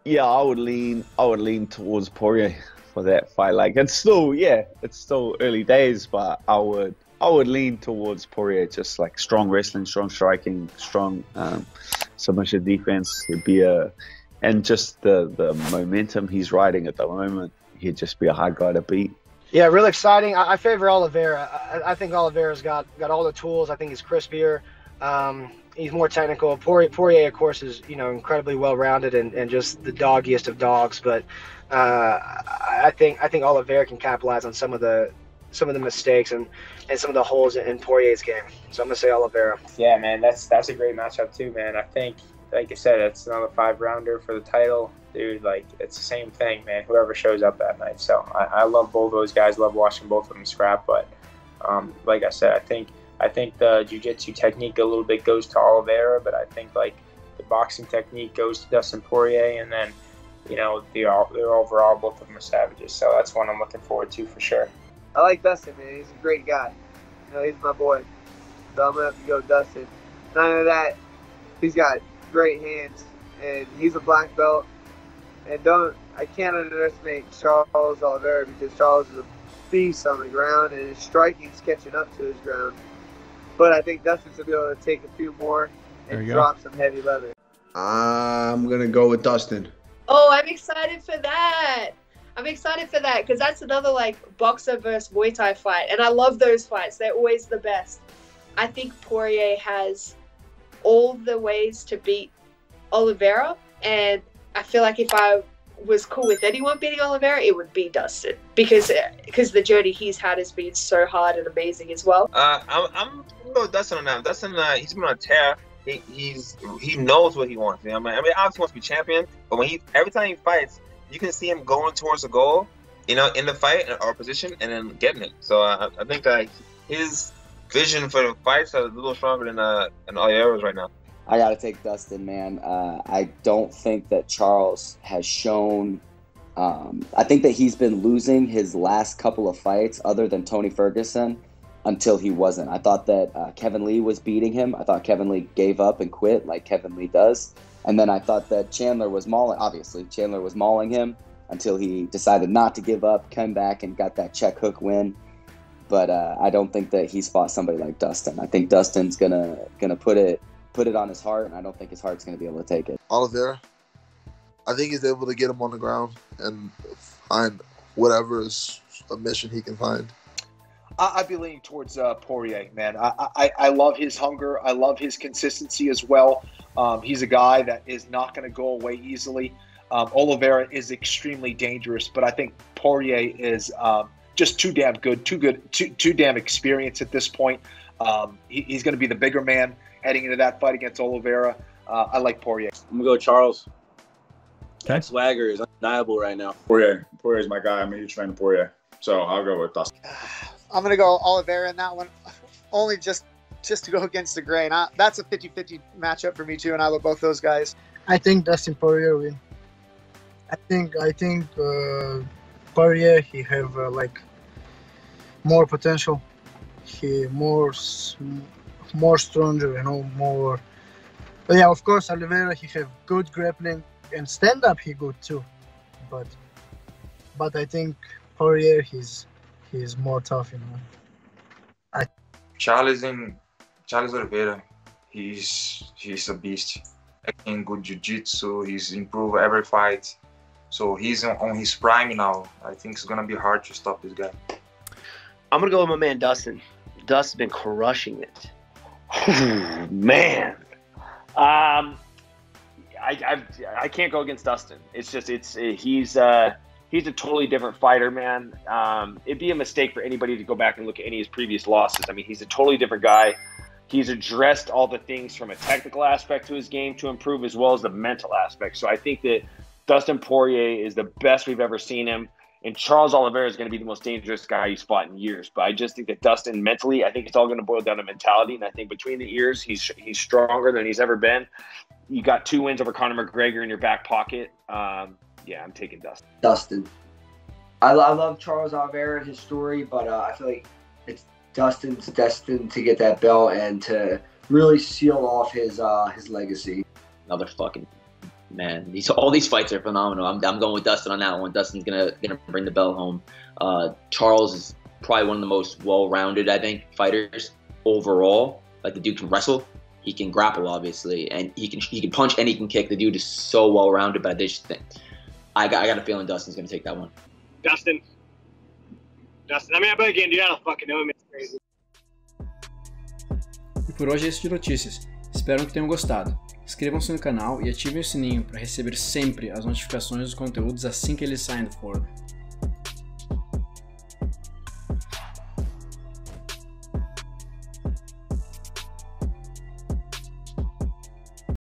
Yeah, I would lean towards Poirier for that fight. Like it's still early days, but I would lean towards Poirier. Just like strong wrestling, strong striking, strong submission defense. And just the momentum he's riding at the moment, he'd just be a hard guy to beat. Yeah, really exciting. I favor Oliveira. I think Oliveira's got all the tools. I think he's crispier. He's more technical. Poirier, of course, is incredibly well-rounded and just the doggiest of dogs. But I think Oliveira can capitalize on some of the mistakes and some of the holes in Poirier's game. So I'm gonna say Oliveira. Yeah, man, that's a great matchup too, man. I think, like you said, it's another 5-rounder for the title, dude. Like it's the same thing, man. Whoever shows up that night. So I love both those guys. Love watching both of them scrap. But like I said, I think the jiu-jitsu technique a little bit goes to Oliveira, but I think like the boxing technique goes to Dustin Poirier, and then they're overall both of them are savages. So that's one I'm looking forward to for sure. I like Dustin, man. He's a great guy. He's my boy. So I'm gonna have to go Dustin. Not only that, he's got great hands, and he's a black belt. And I can't underestimate Charles Oliveira, because Charles is a beast on the ground, and his striking's catching up to his ground. But I think Dustin's going to be able to take a few more and drop some heavy leather. I'm going to go with Dustin. Oh, I'm excited for that. Because that's another boxer versus Muay Thai fight. And I love those fights. They're always the best. I think Poirier has all the ways to beat Oliveira. And I feel like if I was cool with anyone beating Oliveira, it would be Dustin, because the journey he's had has been so hard and amazing as well. I'm gonna go with Dustin on that. Dustin, he's been on a tear. He knows what he wants. I mean, obviously he wants to be champion, but every time he fights, you can see him going towards the goal, in the fight or position, and then getting it. So I think his vision for the fights are a little stronger than Oliveira's right now. I got to take Dustin, man. I don't think that Charles has shown I think that he's been losing his last couple of fights other than Tony Ferguson until he wasn't. I thought that Kevin Lee was beating him. I thought Kevin Lee gave up and quit like Kevin Lee does. And then I thought that Chandler was mauling him until he decided not to give up, came back and got that check hook win. But I don't think that he's fought somebody like Dustin. I think Dustin's gonna put it on his heart, and I don't think his heart's going to be able to take it. Oliveira, I think he's able to get him on the ground and find whatever submission he can find. I'd be leaning towards Poirier, man. I love his hunger. I love his consistency as well. He's a guy that is not going to go away easily. Oliveira is extremely dangerous, but I think Poirier is just too damn good, too damn experienced at this point. He's going to be the bigger man heading into that fight against Oliveira. I like Poirier. I'm going to go Charles. Okay. Swagger is undeniable right now. Poirier is my guy. I'm a huge fan of Poirier. So I'll go with Dustin. I'm going to go Oliveira in that one, only just to go against the grain. That's a 50-50 matchup for me too, and I love both those guys. I think Dustin Poirier win. I think Poirier, he have more potential. He more stronger, more. But yeah, of course, Oliveira, he have good grappling and stand up. He good too, but I think Poirier, he's more tough, Charles Oliveira, he's a beast. In good jiu-jitsu, he's improved every fight, so he's on his prime now. I think it's gonna be hard to stop this guy. I'm gonna go with my man Dustin. Dustin's been crushing it. Man, I can't go against Dustin. It's just he's a totally different fighter, man. It'd be a mistake for anybody to go back and look at any of his previous losses. I mean, he's a totally different guy. He's addressed all the things from a technical aspect to his game to improve, as well as the mental aspect. So I think that Dustin Poirier is the best we've ever seen him. And Charles Oliveira is going to be the most dangerous guy he's fought in years. But I just think that Dustin mentally, I think it's all going to boil down to mentality. And I think between the ears, he's stronger than he's ever been. You got 2 wins over Conor McGregor in your back pocket. Yeah, I'm taking Dustin. Dustin. I love Charles Oliveira, his story, but I feel like Dustin's destined to get that belt and to really seal off his legacy. Another fucking man, all these fights are phenomenal. I'm going with Dustin on that one. Dustin's gonna bring the belt home. Charles is probably one of the most well-rounded, I think, fighters overall. Like, the dude can wrestle, he can grapple, obviously, and he can punch and he can kick. The dude is so well-rounded, but I got a feeling Dustin's gonna take that one. Dustin, I mean, but again, dude, I don't fucking know him. It's crazy. E por hoje é isso de notícias. Espero que tenham gostado. Inscrevam-se no canal e ativem o sininho para receber sempre as notificações dos conteúdos assim que eles saem do forno.